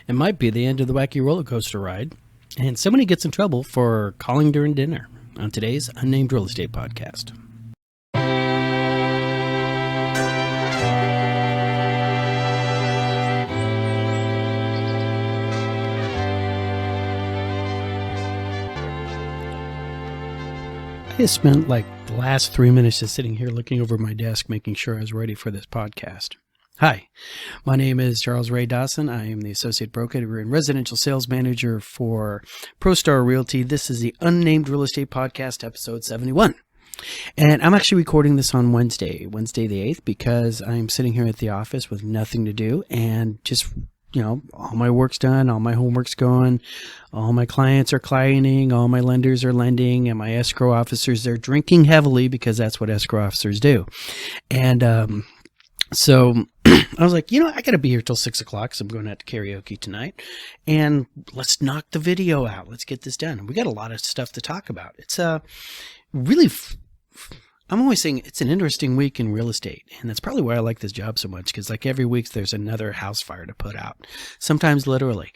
It might be the end of the wacky roller coaster ride, and somebody gets in trouble for calling during dinner on today's Unnamed Real Estate Podcast. I just spent like the last 3 minutes just sitting here looking over my desk, making sure I was ready for this podcast. Hi, my name is Charles Ray Dawson. I am the Associate Broker and Residential Sales Manager for ProStar Realty. This is the Unnamed Real Estate Podcast, episode 71. And I'm actually recording this on Wednesday the 8th, because I'm sitting here at the office with nothing to do and just, all my work's done, all my homework's going, all my clients are clienting, all my lenders are lending, and my escrow officers, they're drinking heavily because that's what escrow officers do. And so I was like, I got to be here till 6 o'clock, so I'm going out to karaoke tonight. And let's knock the video out. Let's get this done. We got a lot of stuff to talk about. It's really, I'm always saying it's an interesting week in real estate. And that's probably why I like this job so much, because like every week there's another house fire to put out, sometimes literally.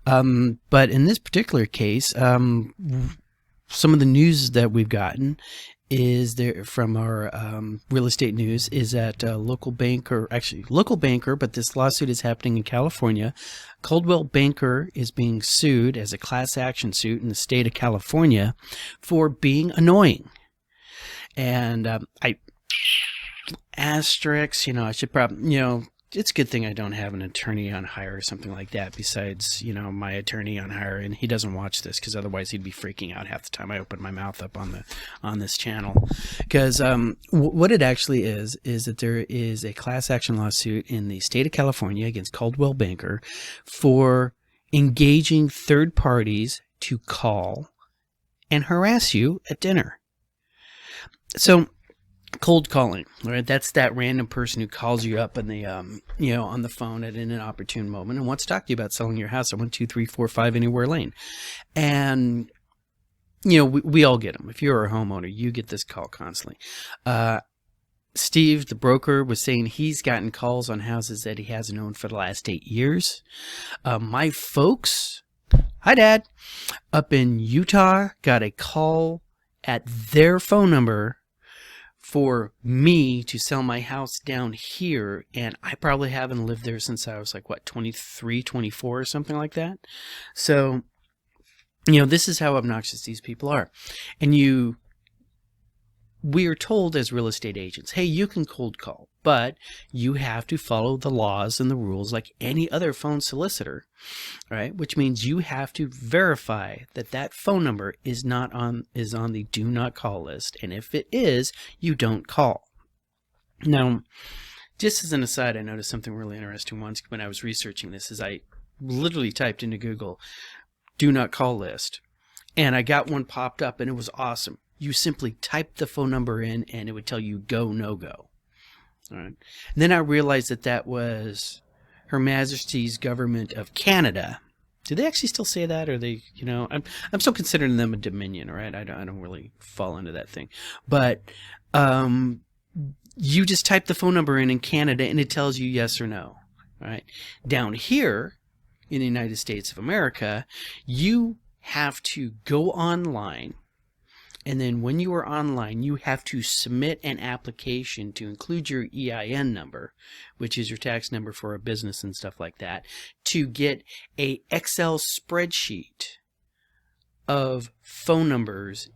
But in this particular case, some of the news that we've gotten is there from our real estate news is that local banker, but this lawsuit is happening in California. Coldwell Banker is being sued as a class action suit in the state of California for being annoying. And I should probably, it's a good thing I don't have an attorney on hire or something like that besides, my attorney on hire, and he doesn't watch this because otherwise he'd be freaking out half the time I open my mouth up on this channel. Because what it actually is that there is a class action lawsuit in the state of California against Coldwell Banker for engaging third parties to call and harass you at dinner. So cold calling, right? That's that random person who calls you up on the, on the phone at an inopportune moment and wants to talk to you about selling your house at 1, 2, 3, 4, 5 Anywhere Lane. And, we all get them. If you're a homeowner, you get this call constantly. Steve, the broker, was saying he's gotten calls on houses that he hasn't owned for the last 8 years. My folks, hi Dad, up in Utah got a call at their phone number for me to sell my house down here, and I probably haven't lived there since I was 23, 24 or something like that. So, this is how obnoxious these people are. And we are told as real estate agents, hey, you can cold call, but you have to follow the laws and the rules like any other phone solicitor, right? Which means you have to verify that phone number is on the do not call list. And if it is, you don't call. Now, just as an aside, I noticed something really interesting once when I was researching this, is I literally typed into Google, do not call list, and I got one popped up, and it was awesome. You simply type the phone number in and it would tell you go, no go. All right. And then I realized that was Her Majesty's Government of Canada. Do they actually still say that? Or they, I'm still considering them a dominion, right? I don't really fall into that thing. But you just type the phone number in Canada and it tells you yes or no. All right. Down here in the United States of America, you have to go online. And then when you are online, you have to submit an application to include your EIN number, which is your tax number for a business and stuff like that, to get a Excel spreadsheet of phone numbers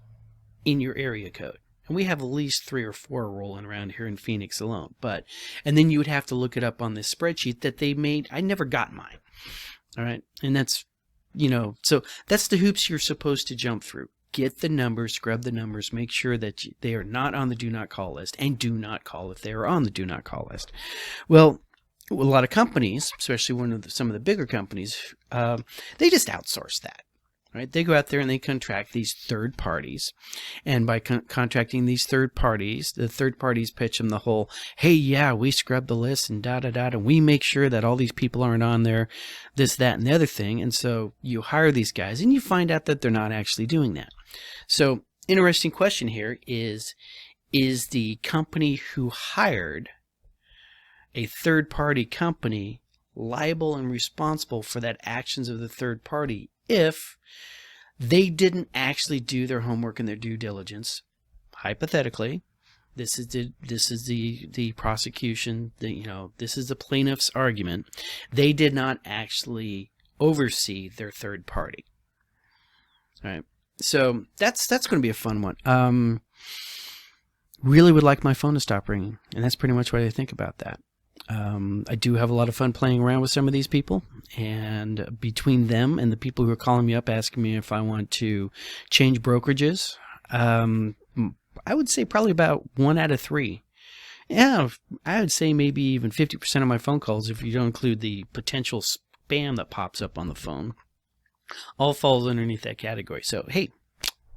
in your area code. And we have at least 3 or 4 rolling around here in Phoenix alone. And then you would have to look it up on this spreadsheet that they made. I never got mine. All right. And that's, so that's the hoops you're supposed to jump through. Get the numbers, scrub the numbers, make sure that they are not on the do not call list, and do not call if they are on the do not call list. Well, a lot of companies, especially some of the bigger companies, they just outsource that. Right? They go out there and they contract these third parties, and by contracting these third parties, the third parties pitch them the whole, hey, yeah, we scrub the list and and we make sure that all these people aren't on there, this, that, and the other thing. And so you hire these guys and you find out that they're not actually doing that. So interesting question here is the company who hired a third party company liable and responsible for that actions of the third party if they didn't actually do their homework and their due diligence. Hypothetically, this is the prosecution, this is the plaintiff's argument. They did not actually oversee their third party. All right. So that's going to be a fun one. Really would like my phone to stop ringing, and that's pretty much what I think about that. I do have a lot of fun playing around with some of these people, and between them and the people who are calling me up asking me if I want to change brokerages, I would say probably about 1 out of 3. Yeah, I would say maybe even 50% of my phone calls, if you don't include the potential spam that pops up on the phone, all falls underneath that category. So, hey,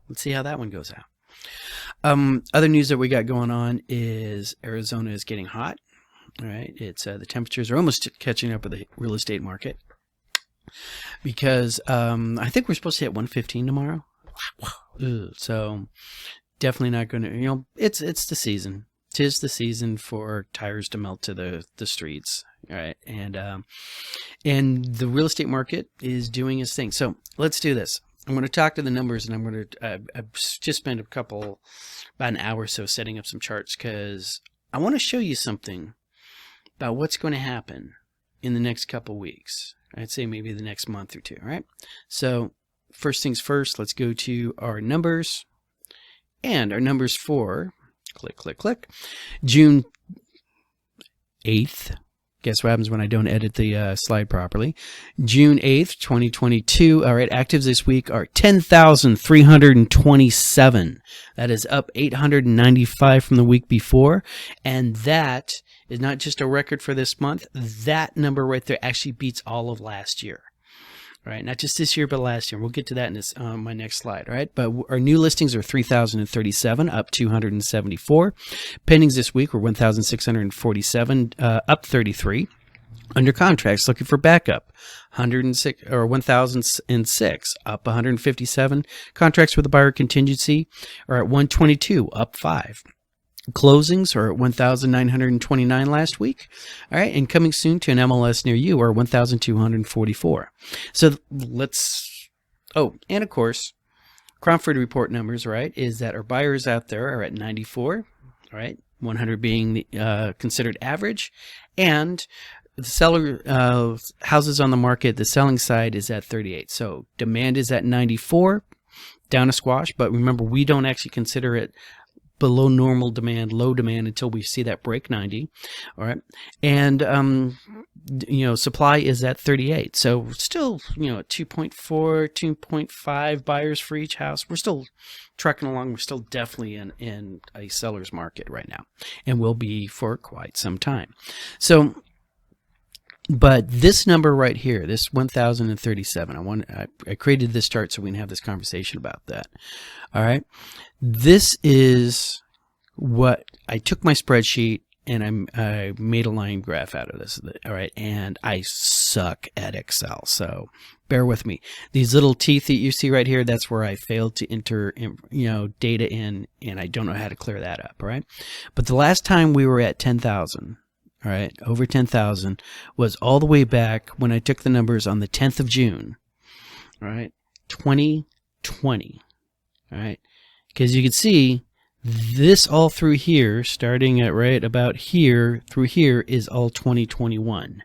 let's see how that one goes out. Other news that we got going on is Arizona is getting hot. All right, it's the temperatures are almost catching up with the real estate market because I think we're supposed to hit 115 tomorrow. So definitely not going to, it's the season. 'Tis the season for tires to melt to the streets. All right, and the real estate market is doing its thing. So let's do this. I'm going to talk to the numbers, and I'm going to I've just spent about an hour or so setting up some charts because I want to show you something about what's going to happen in the next couple weeks. I'd say maybe the next month or two. All right. So first things first, let's go to our numbers, and our numbers for click June 8th. Guess what happens when I don't edit the slide properly? June 8th, 2022. All right, actives this week are 10,327. That is up 895 from the week before. And that is not just a record for this month. That number right there actually beats all of last year. All right, not just this year, but last year. We'll get to that in this my next slide. All right, but our new listings are 3,037, up 274. Pendings this week were 1,647, up 33. Under contracts, looking for backup, 106 or 1,006, up 157. Contracts with a buyer contingency are at 122, up 5. Closings are at 1,929 last week. All right, and coming soon to an MLS near you are 1,244. So let's, and of course, Cromford report numbers, right, is that our buyers out there are at 94, all right, 100 being the, considered average, and the seller houses on the market, the selling side is at 38. So demand is at 94, down a squash, but remember, we don't actually consider it below normal demand, low demand until we see that break 90. All right. And, supply is at 38. So still, 2.4, 2.5 buyers for each house. We're still trucking along. We're still definitely in a seller's market right now, and will be for quite some time. So, but this number right here, this 1,037, I created this chart so we can have this conversation about that. All right. This is what I took my spreadsheet and I made a line graph out of this. All right. And I suck at Excel. So bear with me. These little teeth that you see right here, that's where I failed to enter, data in, and I don't know how to clear that up. All right. But the last time we were at 10,000, all right, over 10,000 was all the way back when I took the numbers on the 10th of June, all right, 2020, all right, because you can see this all through here, starting at right about here through here is all 2021,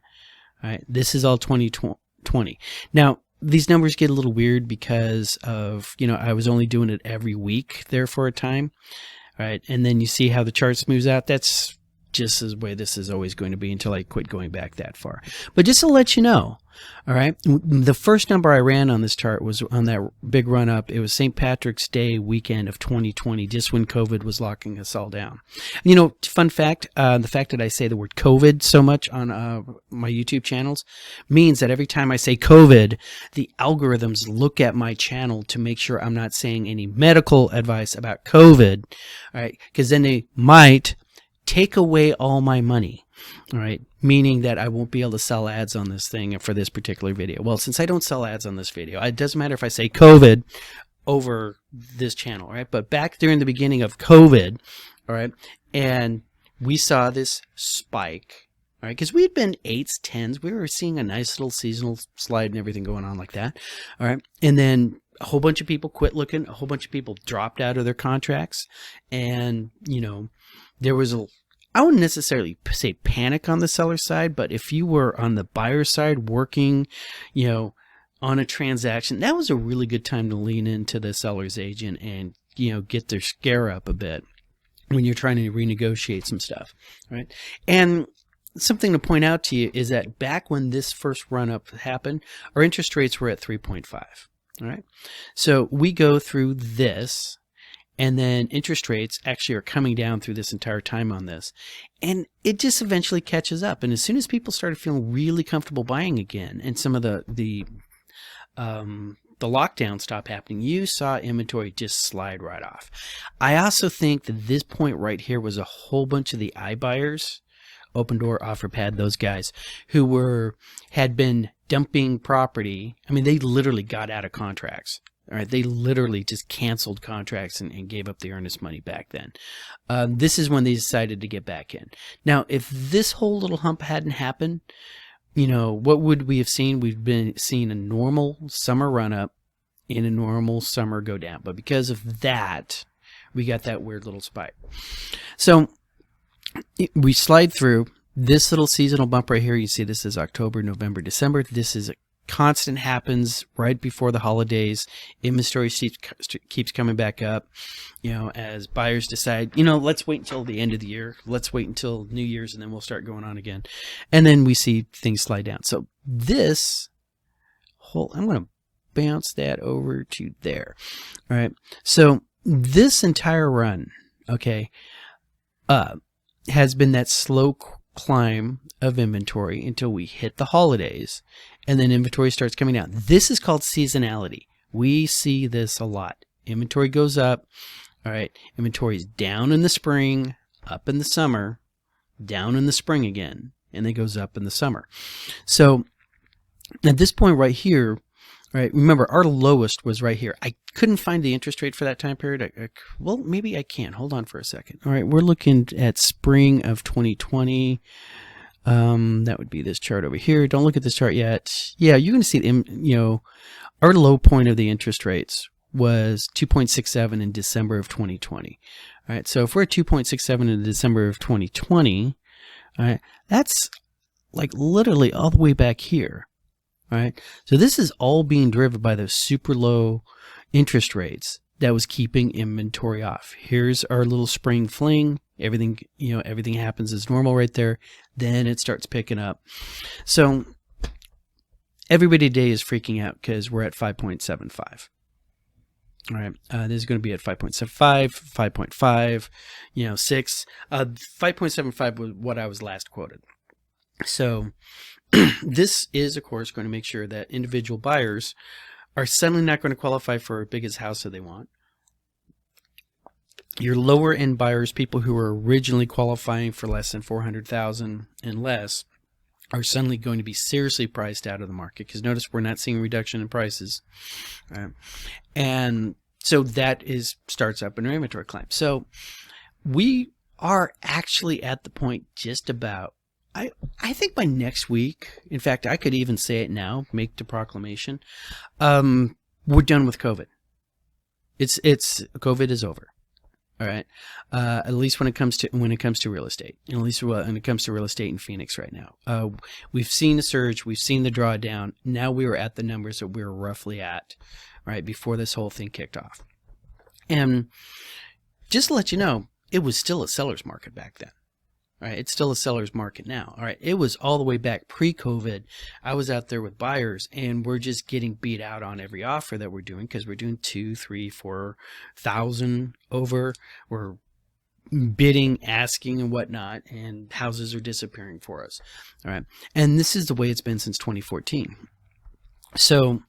all right, this is all 2020. Now, these numbers get a little weird because of, I was only doing it every week there for a time, all right, and then you see how the chart smooths out. That's just the way this is always going to be until I quit going back that far. But just to let you know, all right, the first number I ran on this chart was on that big run up. It was St. Patrick's Day weekend of 2020, just when COVID was locking us all down. Fun fact, the fact that I say the word COVID so much on my YouTube channels means that every time I say COVID, the algorithms look at my channel to make sure I'm not saying any medical advice about COVID, all right, because then they might take away all my money, all right, meaning that I won't be able to sell ads on this thing for this particular video. Well, since I don't sell ads on this video, it doesn't matter if I say COVID over this channel, all right? But back during the beginning of COVID, all right, and we saw this spike, All right, because we had been 8s, 10s. We were seeing a nice little seasonal slide and everything going on like that. All right, and then a whole bunch of people quit looking. A whole bunch of people dropped out of their contracts, and there was I wouldn't necessarily say panic on the seller side, but if you were on the buyer side working, on a transaction, that was a really good time to lean into the seller's agent and get their scare up a bit when you're trying to renegotiate some stuff, right? And something to point out to you is that back when this first run up happened, our interest rates were at 3.5. All right. So we go through this, and then interest rates actually are coming down through this entire time on this. And it just eventually catches up. And as soon as people started feeling really comfortable buying again, and some of the lockdown stopped happening, you saw inventory just slide right off. I also think that this point right here was a whole bunch of the iBuyers, Open Door, OfferPad, those guys who had been dumping property. I mean, they literally got out of contracts. All right, they literally just canceled contracts and gave up the earnest money back then. This is when they decided to get back in. Now, if this whole little hump hadn't happened, what would we have seen? We've been seeing a normal summer run up and a normal summer go down. But because of that, we got that weird little spike. So we slide through this little seasonal bump right here. You see this is October, November, December. This is a constant, happens right before the holidays. Inventory keeps coming back up, as buyers decide, let's wait until the end of the year. Let's wait until New Year's, and then we'll start going on again. And then we see things slide down. So this whole, I'm going to bounce that over to there. All right. So this entire run, okay, has been that slow climb of inventory until we hit the holidays, and then inventory starts coming down. This is called seasonality. We see this a lot. Inventory goes up. All right. Inventory is down in the spring, up in the summer, down in the spring again, and then goes up in the summer. So at this point right here, right, remember our lowest was right here. I couldn't find the interest rate for that time period. Well, maybe I can. Hold on for a second. All right, we're looking at spring of 2020. That would be this chart over here. Don't look at this chart yet. Yeah, you're going to see, our low point of the interest rates was 2.67 in December of 2020. All right, so if we're at 2.67 in December of 2020, all right, that's like literally all the way back here. All right, so this is all being driven by those super low interest rates that was keeping inventory off. Here's our little spring fling. Everything, everything happens as normal right there. Then it starts picking up. So everybody today is freaking out because we're at 5.75. All right, this is going to be at 5.75, 5.5, 6. 5.75 was what I was last quoted. So this is, of course, going to make sure that individual buyers are suddenly not going to qualify for as big as house that they want. Your lower end buyers, people who were originally qualifying for less than $400,000 and less, are suddenly going to be seriously priced out of the market, because notice we're not seeing a reduction in prices. And so that starts up an inventory climb. So we are actually at the point just about, I think by next week, in fact, I could even say it now, make the proclamation, we're done with COVID. COVID is over. All right. At least when it comes to real estate, and at least when it comes to real estate in Phoenix right now, we've seen the surge, we've seen the drawdown. Now we were at the numbers that we were roughly at, right, before this whole thing kicked off. And just to let you know, it was still a seller's market back then. All right, it's still a seller's market now. All right, it was all the way back pre-COVID. I was out there with buyers, and we're just getting beat out on every offer that we're doing, because we're doing 2, 3, 4,000 over. We're bidding, asking, and whatnot, and houses are disappearing for us. All right, and this is the way it's been since 2014. So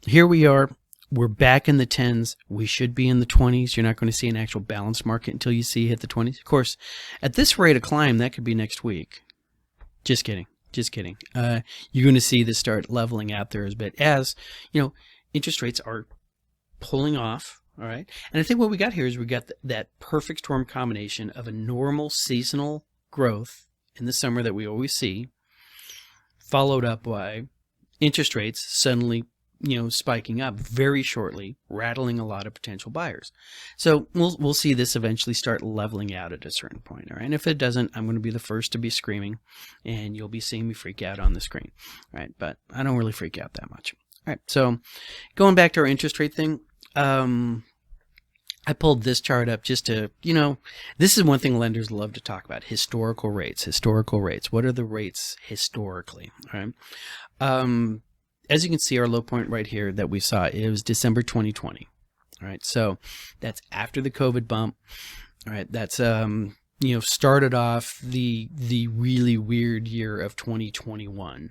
here we are. We're back in the 10s. We should be in the 20s. You're not going to see an actual balanced market until you see hit the 20s. Of course, at this rate of climb, that could be next week. Just kidding. Just kidding. You're going to see this start leveling out there a bit as, interest rates are pulling off. All right. And I think what we got here is we got that perfect storm combination of a normal seasonal growth in the summer that we always see, followed up by interest rates suddenly, spiking up very shortly, rattling a lot of potential buyers. So we'll see this eventually start leveling out at a certain point. All right. And if it doesn't, I'm going to be the first to be screaming, and you'll be seeing me freak out on the screen. All right. But I don't really freak out that much. All right. So going back to our interest rate thing, I pulled this chart up just to, this is one thing lenders love to talk about: historical rates. What are the rates historically? All right. As you can see, our low point right here that we saw, it was December 2020. All right. So that's after the COVID bump. All right. That's, started off the really weird year of 2021.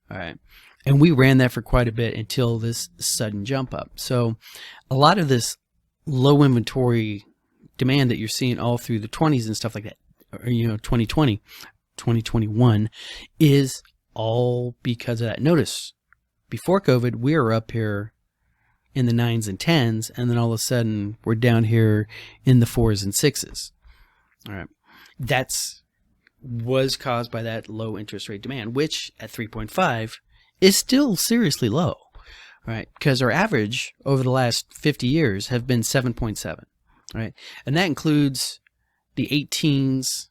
All right. And we ran that for quite a bit until this sudden jump up. So a lot of this low inventory demand that you're seeing all through the 20s and stuff like that, or, 2020, 2021 is all because of that. Notice, before COVID, we were up here in the 9s and 10s, and then all of a sudden we're down here in the 4s and 6s. All right. Was caused by that low interest rate demand, which at 3.5 is still seriously low, right? Because our average over the last 50 years have been 7.7, right? And that includes the 18s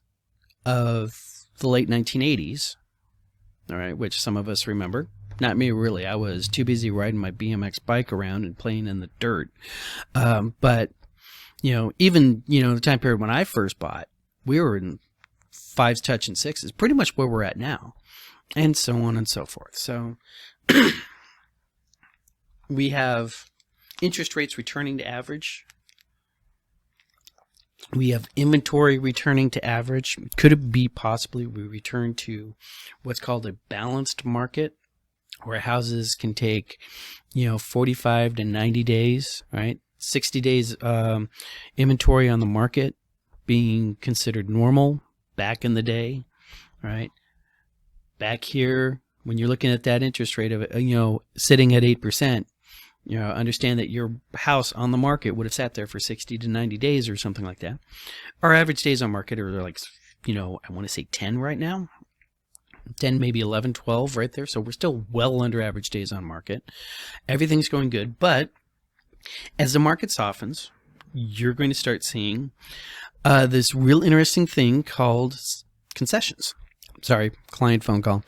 of the late 1980s, all right, which some of us remember. Not me, really. I was too busy riding my BMX bike around and playing in the dirt. But, even, the time period when I first bought, we were in 5s touching 6s, pretty much where we're at now, and so on and so forth. So we have interest rates returning to average. We have inventory returning to average. Could it be possibly we return to what's called a balanced market, where houses can take, 45 to 90 days, right? 60 days inventory on the market being considered normal back in the day, right? Back here, when you're looking at that interest rate of, sitting at 8%, understand that your house on the market would have sat there for 60 to 90 days or something like that. Our average days on market are like, I want to say 10 right now. 10, maybe 11, 12 right there. So we're still well under average days on market. Everything's going good. But as the market softens, you're going to start seeing this real interesting thing called concessions. Sorry, client phone call.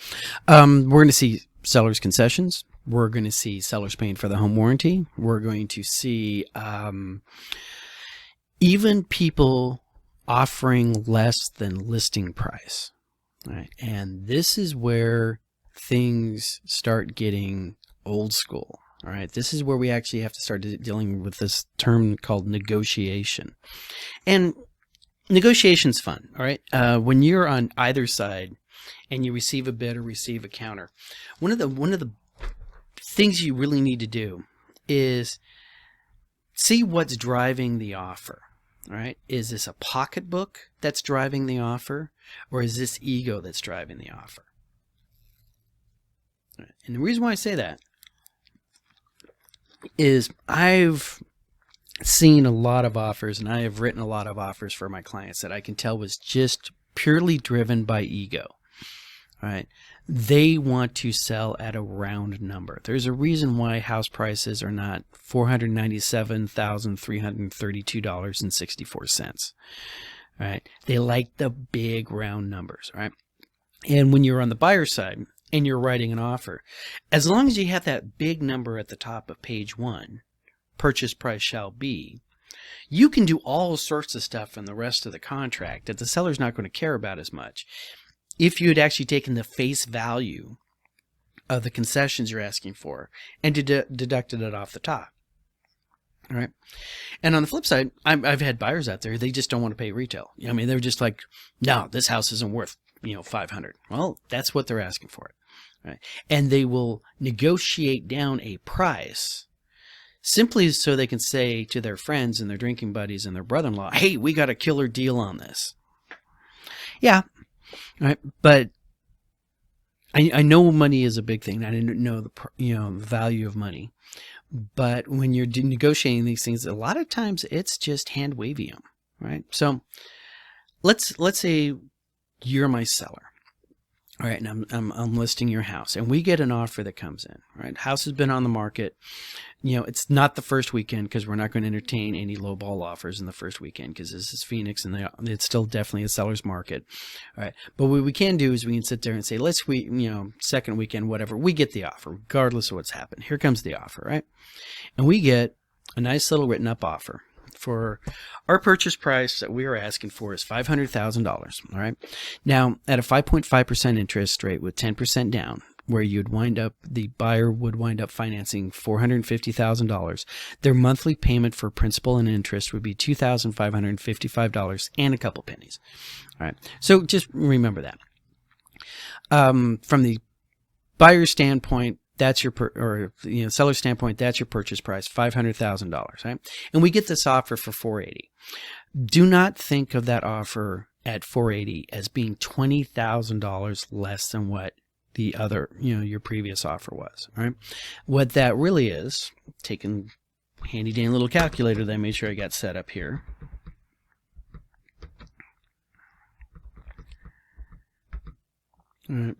We're going to see sellers' concessions. We're going to see sellers paying for the home warranty. We're going to see even people offering less than listing price. Right. And this is where things start getting old school. All right. This is where we actually have to start dealing with this term called negotiation. And negotiation's fun. All right. When you're on either side and you receive a bid or receive a counter, one of the things you really need to do is see what's driving the offer. All right. Is this a pocketbook that's driving the offer, or is this ego that's driving the offer? All right. And the reason why I say that is I've seen a lot of offers, and I have written a lot of offers for my clients that I can tell was just purely driven by ego. All right. They want to sell at a round number. There's a reason why house prices are not $497,332.64. All right. They like the big round numbers. Right. And when you're on the buyer side and you're writing an offer, as long as you have that big number at the top of page 1, purchase price shall be, you can do all sorts of stuff in the rest of the contract that the seller's not going to care about as much. If you had actually taken the face value of the concessions you're asking for and deducted it off the top. All right. And on the flip side, I've had buyers out there, they just don't want to pay retail. I mean, they're just like, no, this house isn't worth, $500. Well, that's what they're asking for it. Right. And they will negotiate down a price simply so they can say to their friends and their drinking buddies and their brother-in-law, hey, we got a killer deal on this. Yeah. Right, but I know money is a big thing. I didn't know the value of money, but when you're negotiating these things, a lot of times it's just hand waving them, right? So let's say you're my seller. All right, and I'm listing your house, and we get an offer that comes in. Right, house has been on the market. It's not the first weekend because we're not going to entertain any lowball offers in the first weekend because this is Phoenix and it's still definitely a seller's market. All right, but what we can do is we can sit there and say, second weekend, whatever, we get the offer regardless of what's happened. Here comes the offer, right? And we get a nice little written up offer. For our purchase price that we are asking for is $500,000. All right. Now, at a 5.5% interest rate with 10% down, where the buyer would wind up financing $450,000, their monthly payment for principal and interest would be $2,555 and a couple pennies. All right. So just remember that. From the buyer's standpoint, that's your seller's standpoint, that's your purchase price, $500,000, right? And we get this offer for $480,000. Do not think of that offer at $480,000 as being $20,000 less than what the other, your previous offer was, right? What that really is, taking handy dandy little calculator that I made sure I got set up here. All right.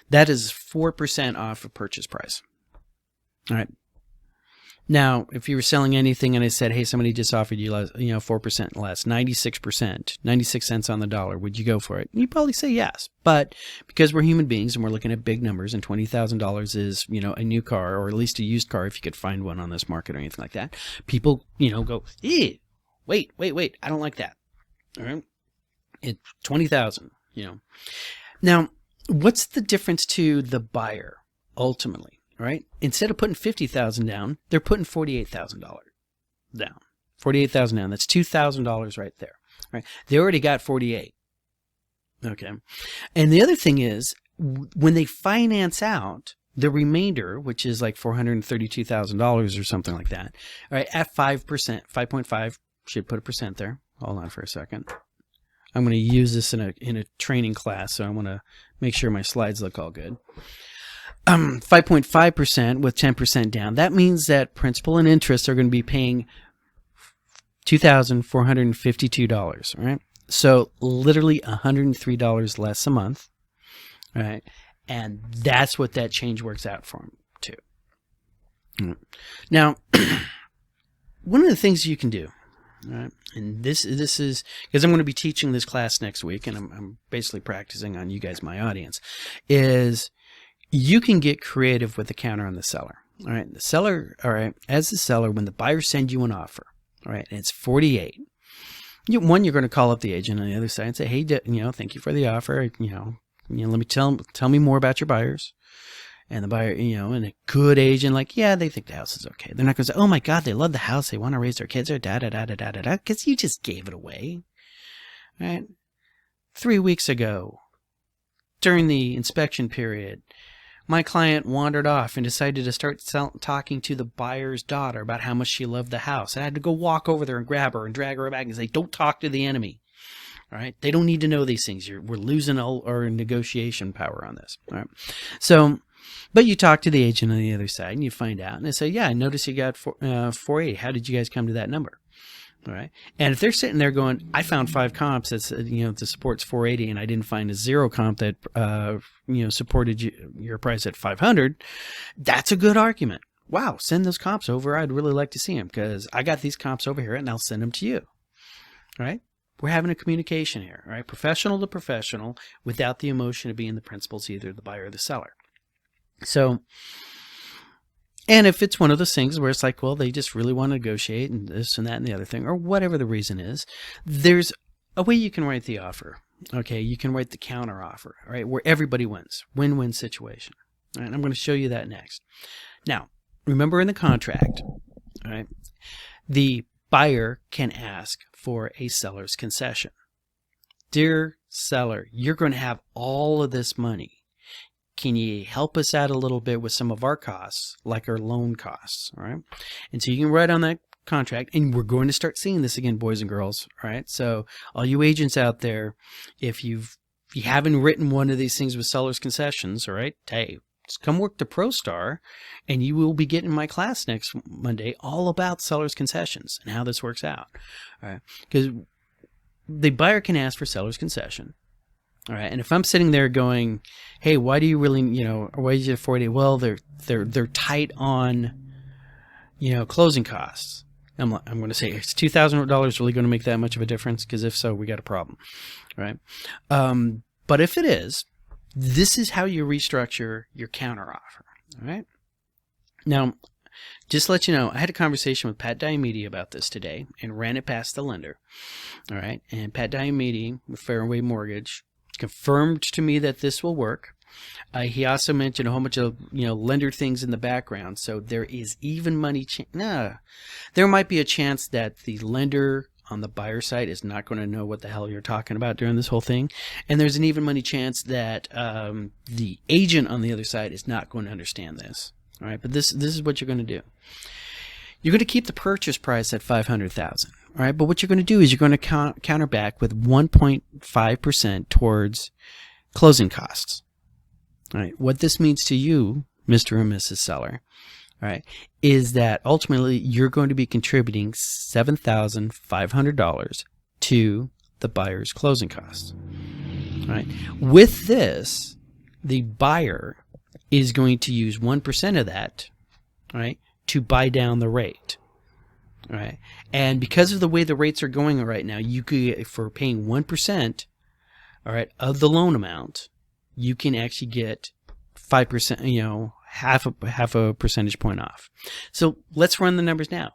That is 4% off of purchase price. All right. Now, if you were selling anything and I said, hey, somebody just offered you, 4% less, 96%, 96 cents on the dollar, would you go for it? You'd probably say yes. But because we're human beings and we're looking at big numbers and $20,000 is, a new car or at least a used car if you could find one on this market or anything like that, people, go, wait, I don't like that. All right. It's $20,000, Now, what's the difference to the buyer ultimately, right? Instead of putting $50,000 down, they're putting $48,000 down. $48,000 down. That's $2,000 right there, right? They already got $48,000. Okay. And the other thing is when they finance out the remainder, which is like $432,000 or something like that, all right, at 5%, 5.5, should put a percent there. Hold on for a second. I'm going to use this in a training class, so I want to make sure my slides look all good. 5.5% with 10% down. That means that principal and interest are going to be paying $2,452, right? So literally $103 less a month, right? And that's what that change works out for them too. Now, one of the things you can do, all right, and this is because I'm going to be teaching this class next week, and I'm basically practicing on you guys, my audience, is you can get creative with the counter on the seller. All right, the seller, all right, as the seller, when the buyer sends you an offer, all right, and it's $48,000, you're going to call up the agent on the other side and say, hey, thank you for the offer. Let me tell me more about your buyers. And the buyer, and a good agent, they think the house is okay. They're not going to say, oh my God, they love the house. They want to raise their kids or da-da-da-da-da-da-da, because you just gave it away. Right? 3 weeks ago, during the inspection period, my client wandered off and decided to start talking to the buyer's daughter about how much she loved the house. I had to go walk over there and grab her and drag her back and say, don't talk to the enemy. All right? They don't need to know these things. We're losing all our negotiation power on this. All right? So, but you talk to the agent on the other side and you find out, and they say, yeah, I noticed you got $480,000. How did you guys come to that number? All right. And if they're sitting there going, I found 5 comps that supports $480,000, and I didn't find a 0 comp that supported your price at $500,000, that's a good argument. Wow, send those comps over. I'd really like to see them because I got these comps over here and I'll send them to you. All right. We're having a communication here. All right. Professional to professional without the emotion of being the principals, either the buyer or the seller. So, and if it's one of those things where it's like, well, they just really want to negotiate and this and that and the other thing, or whatever the reason is, there's a way you can write the offer. Okay, you can write the counter offer, all right, where everybody wins, win-win situation. All right, I'm going to show you that next. Now, remember in the contract, all right, the buyer can ask for a seller's concession. Dear seller, you're going to have all of this money. Can you help us out a little bit with some of our costs, like our loan costs, all right? And so you can write on that contract, and we're going to start seeing this again, boys and girls, all right? So all you agents out there, if you haven't written one of these things with seller's concessions, all right, hey, just come work the ProStar, and you will be getting my class next Monday all about seller's concessions and how this works out, all right? Because the buyer can ask for seller's concession. All right. And if I'm sitting there going, hey, why do you really, or why did you 40? Well, they're tight on, closing costs. I'm going to say, is $2,000 really going to make that much of a difference? Because if so, we got a problem, right? But if it is, this is how you restructure your counteroffer, all right? Now, just to let you know, I had a conversation with Pat Diomede about this today and ran it past the lender, all right? And Pat Diomede with Fairway Mortgage confirmed to me that this will work. He also mentioned a whole bunch of lender things in the background, so there is even money. There might be a chance that the lender on the buyer side is not going to know what the hell you're talking about during this whole thing, and there's an even money chance that the agent on the other side is not going to understand this. All right, but this is what you're going to do. You're going to keep the purchase price at $500,000. All right, but what you're going to do is you're going to counter back with 1.5% towards closing costs. All right, what this means to you, Mr. and Mrs. Seller, all right, is that ultimately you're going to be contributing $7,500 to the buyer's closing costs. All right, with this, the buyer is going to use 1% of that, all right, to buy down the rate. All right, and because of the way the rates are going right now, you could, for paying 1%, all right, of the loan amount, you can actually get 5%, half a percentage point off. So let's run the numbers now.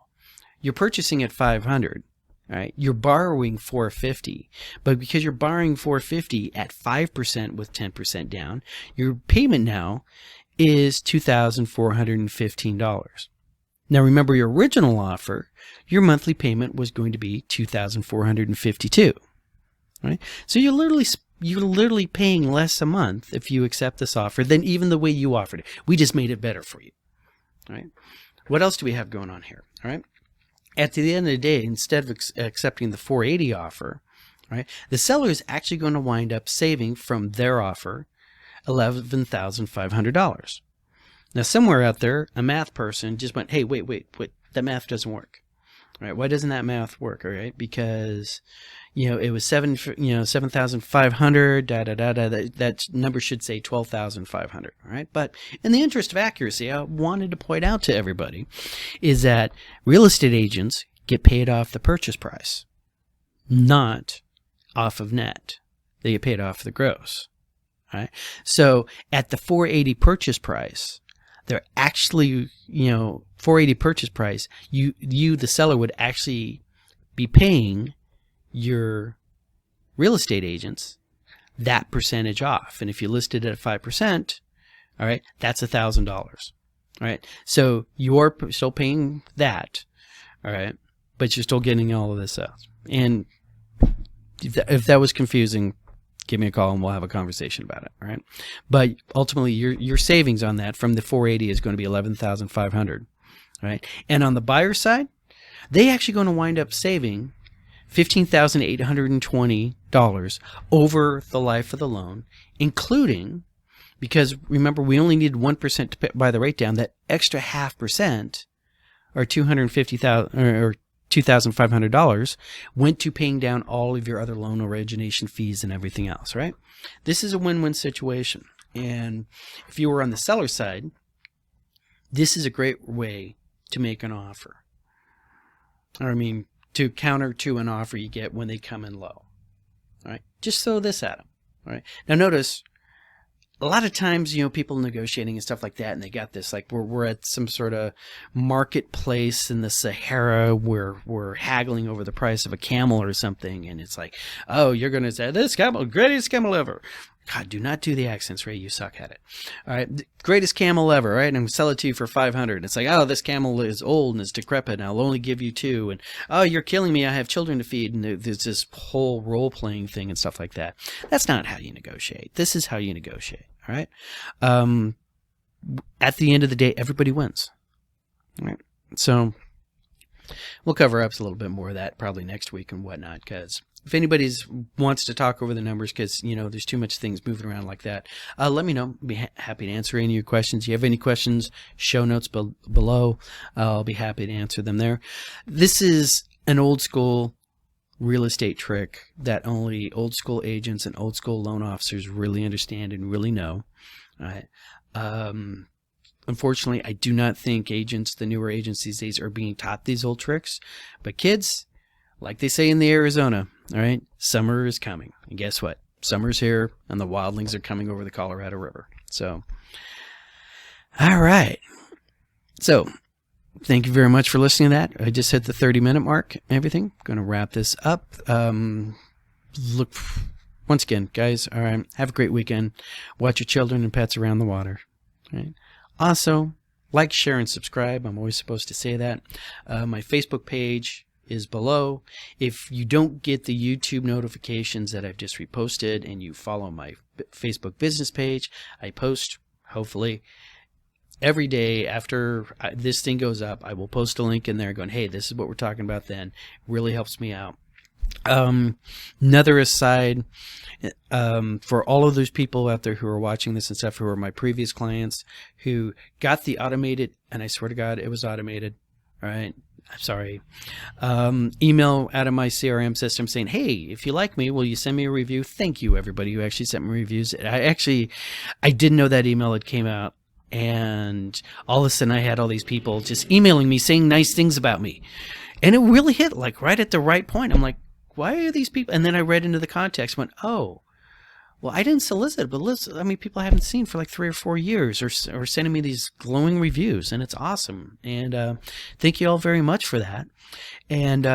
You're purchasing at $500, all right? You're borrowing $450, but because you're borrowing $450 at 5% with 10% down, your payment now is $2,415. Now remember your original offer, your monthly payment was going to be $2,452, right? So you're literally paying less a month if you accept this offer than even the way you offered it. We just made it better for you. All right. What else do we have going on here? All right. At the end of the day, instead of accepting the $480 offer, right, the seller is actually going to wind up saving from their offer $11,500. Now, somewhere out there, a math person just went, hey, wait, that math doesn't work. All right, why doesn't that math work? All right, because it was 7,500. That number should say 12,500. All right, but in the interest of accuracy, I wanted to point out to everybody is that real estate agents get paid off the purchase price, not off of net. They get paid off the gross. All right, so at the $480 purchase price, they're actually, $480 purchase price, you the seller would actually be paying your real estate agents that percentage off. And if you listed it at 5%, all right, that's $1,000. All right, so you're still paying that, all right, but you're still getting all of this out. And if that was confusing, give me a call and we'll have a conversation about it. All right. But ultimately your savings on that from the $480 is going to be $11,500. All right. And on the buyer side, they actually going to wind up saving $15,820 over the life of the loan, including, because remember, we only needed 1% to buy the rate down, that extra 0.5% or $250,000 or $2,500 went to paying down all of your other loan origination fees and everything else, right? This is a win-win situation. And if you were on the seller side, this is a great way to make an offer. Or, to counter to an offer you get when they come in low. All right? Just throw this at them. All right? Now notice, a lot of times, people negotiating and stuff like that, and they got this, like we're at some sort of marketplace in the Sahara where we're haggling over the price of a camel or something, and it's like, oh, you're going to say, this camel, greatest camel ever. God, do not do the accents, Ray. You suck at it. All right, the greatest camel ever, right? And I'm sell it to you for $500. It's like, oh, this camel is old and it's decrepit, and I'll only give you 2. And oh, you're killing me. I have children to feed. And there's this whole role-playing thing and stuff like that. That's not how you negotiate. This is how you negotiate. All right. At the end of the day, everybody wins. All right. So we'll cover up a little bit more of that probably next week and whatnot, because if anybody wants to talk over the numbers, because there's too much things moving around like that, let me know. I'll be happy to answer any of your questions. If you have any questions, show notes below. I'll be happy to answer them there. This is an old school real estate trick that only old school agents and old school loan officers really understand and really know. All right. Unfortunately, I do not think agents, the newer agents these days, are being taught these old tricks. But kids, like they say in the Arizona, all right, summer is coming. And guess what? Summer's here, and the wildlings are coming over the Colorado River. So, all right. So, thank you very much for listening to that. I just hit the 30-minute mark and everything. Going to wrap this up. Look, once again, guys, all right, have a great weekend. Watch your children and pets around the water. All right. Also, like, share, and subscribe. I'm always supposed to say that. My Facebook page is below. If you don't get the YouTube notifications that I've just reposted and you follow my Facebook business page, I post, hopefully, every day after this thing goes up. I will post a link in there going, hey, this is what we're talking about then. It really helps me out. Another aside, for all of those people out there who are watching this and stuff, who are my previous clients who got the automated, and I swear to God, it was automated. All right. I'm sorry. Email out of my CRM system saying, hey, if you like me, will you send me a review? Thank you, everybody who actually sent me reviews. I didn't know that email had came out. And all of a sudden I had all these people just emailing me saying nice things about me. And it really hit like right at the right point. I'm like, why are these people? And then I read into the context, went, oh, well, I didn't solicit, but listen, I mean, people I haven't seen for like 3 or 4 years or sending me these glowing reviews, and it's awesome. And thank you all very much for that. And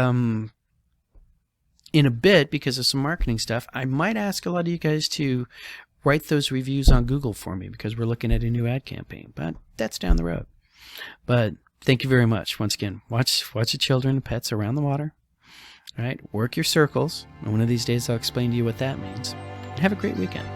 in a bit, because of some marketing stuff, I might ask a lot of you guys to write those reviews on Google for me, because we're looking at a new ad campaign, but that's down the road. But thank you very much. Once again, watch your children and pets around the water. All right, work your circles. And one of these days I'll explain to you what that means. Have a great weekend.